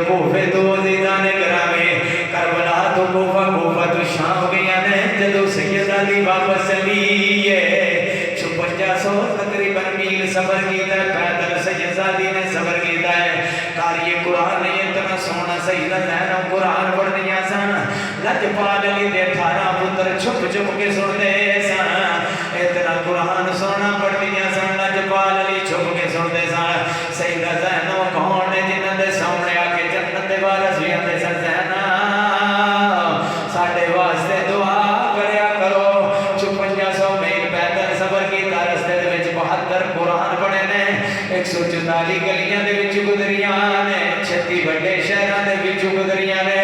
کوفے تو عزیزان گرامی کربلا تو کوفہ کوفہ تو شام گیا نے جدو سیدہ دی واپس چلیے 5600 تقریباً میل سفر کیتا ہے پیدل سیدہ دی نے سفر کیتا ہے قاری قرآن نے اتنا سونا سیدہ زینب قرآن پڑھ دیا سن لجپال علی دے 18 پتر چھپ چھپ کے سن دے سن اتنا قرآن سونا پڑھ دیا سن لجپال علی چھپ کے سن دے سن سیدہ زینب کون ہے جنہاں دے سامنے آکے جنت دے وارث بھی آتے سن زینب ساڑھے واسطے دعا کریا کرو 5600 میل پیدل سفر کی رستے دے وچ 72 قرآن پڑھے نے 144 گلیاں دے وچ گزریاں نے 36 بڑے شہراں دے وچ گزریاں نے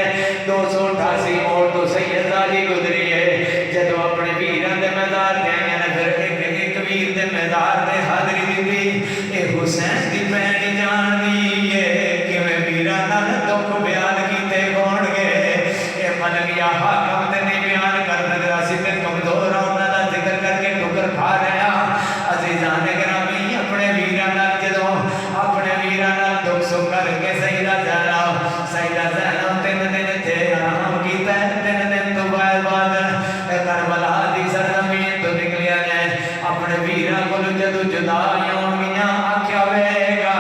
288 موڑ تو سیدہ دی گزری ہے جدو اپنے ویراں دے میدان تے آئیاں نے پھر ایک ویر دے میدان تے حاضری دیتی اے حسین دی بہن جان دی ہے کہ میں ویراں نال دکھ بیان کیتے کون گے اے ملک یا حاکم تے نہیں بیان کر دے سی تے کمزور انہاں دا ذکر کر کے ٹکر کھا رہا عزیزان گرامی اپنے ویراں نال جدوں اپنے ویراں نال دکھ سکھ کر کے سیدہ زینب 3 دن تھے آرام کیتا ہے 3 دن تو بعد کربلا دی سرزمین تو نکلیا جائے اپنے ویراں کول جدوں جدا ہون گیاں آکھیا وے گا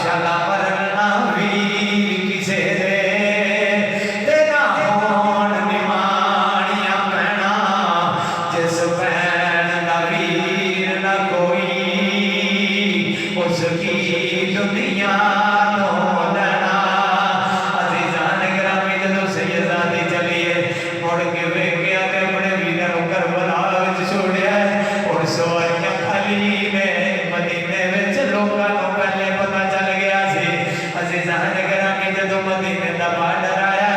شالا مرنا ویر کسے دے تیرا ہون نمانیاں پہنا جس بہن دا ویر نہ کوئی اس کی دنیا تو لڑا عزیزان گرامی جدو سیدہ دی چلیے مڑ کے ویکھیا تے اپنے ویراں نوں کربلا وچ چھوڑیا اور سواریاں خالی نے مدینے وچ لوکاں نوں پہلے پتہ چل گیا سی عزیزان گرامی جدو مدینے دا بارڈر آیا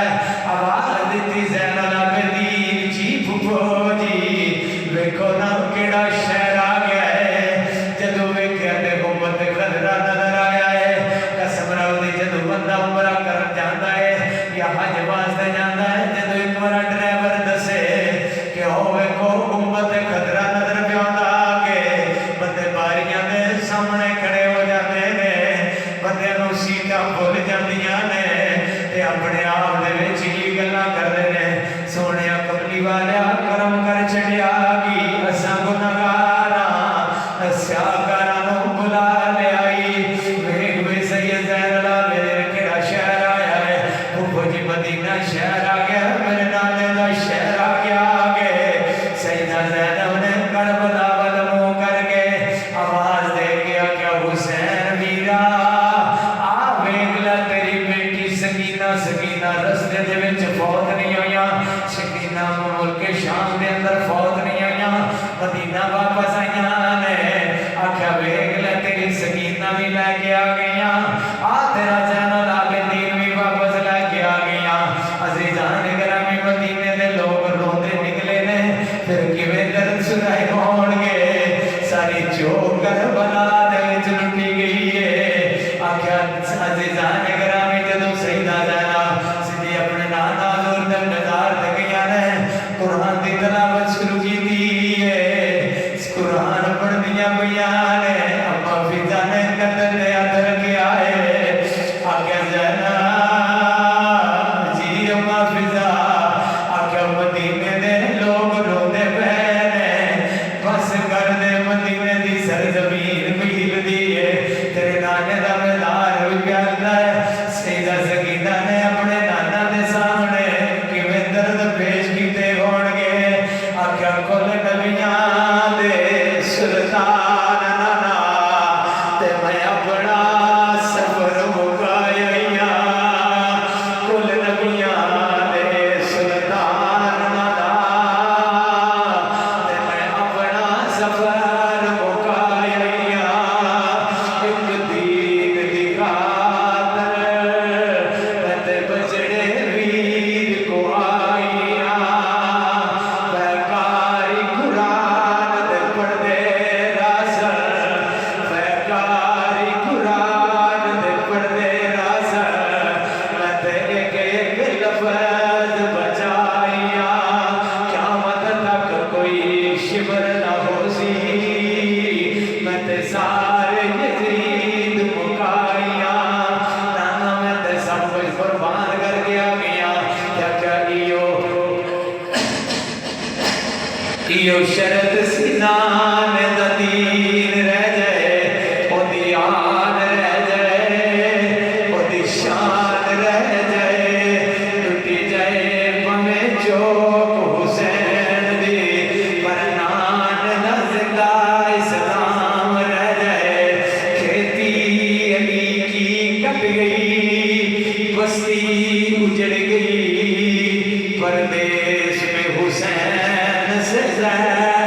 آواز دتی زین العابدین جی پھپھو جی ویکھو نا کیڑا شہر آ گیا ہے جدو ویکھیا تے گنبد خضرا نظر آیا ہے قسم رب دی جدو بندہ عمرہ کرن جاندا ہے یا حج واسطے جاندا ہے جدو ایک بار ڈرائیور دسے کہ او ویکھو گنبد خضرا نظر پہ آندا کہ بندے باریاں دے سامنے کھڑے ہو جاندے نے بندے نوں سیٹاں بھول جاندیاں نے تے اپنے آپ دے وچ ہی گلاں کردے نے سونیا کملی والیا کرم کر چھڈیا کی اساں گنہگاراں سیاکاراں نوں بلا لے آئی ویکھ وے سید زین العابدین کیڑا شہر آیا ہے پھپھو جی مدینہ شہر آ گیا میرے نانے دا شہر آ گیا آگے سیدہ زینب نے کربلا ول منہ کر کے آواز دے کے آکھیا حسین ویرا آ ویکھ لے تیری بیٹی سکینہ رستے دے وچ فوت نہیں ہوئیاں سکینہ ملک شام دے اندر فوت نہیں ہوئیاں مدینہ واپس آئیاں نے آکھیا ویکھ لے تیری سکینہ بھی لے کے آ گئیاں آ تیرا زین العابدین بھی واپس لے کے آ گئیاں عزیزان گرامی مدینے دے لوگ روندے نکلے نے پھر کیویں درد سنائے ہون گے ساری چوک کربلا دے وچ لٹی گئی ہے آکھیا عزیزان گرامی جدوں سیدہ زینب سیدھی اپنے نانا حضور دے مزار تے گئیاں نے قرآن دی تلاوت شروع کیتی ہے قرآن پڑھدیاں پئیاں نے اما فضا نے قدر دے ادھر کیا ہے آکھیا زینب جی اما فضا آکھیا مدینے دے لوگ روندے پے نے بس کر دے مدینے دی سرزمین پھیل دی ہے تیرے نانے دا مزار بھی پیاردا ہے سیدہ سکینہ نے اپنے نانا دے سامنے کیویں درد پیش کیتے ہون گے آکھیا کل نبیاں دے سلطان نانا تے میں اپنا سفر مکایا کل نبیاں دے سلطان نانا تے میں اپنا سفر مکایا ایک دین دی خاطر تے بچڑے ویر کو آئیاں بیکاری قرآن دے پڑھ دے راسل بیکاری قرآن او شرط سینان دا دین رہ جائے او دی آن رہ جائے او دی شان رہ جائے ٹوٹی جائے پمیں چوک حسین دی پر نان نہ زندہ اسلام رہ جائے کھیتی علی کی کٹ گئی بستی اجڑ گئی پردیس میں حسین سے زہر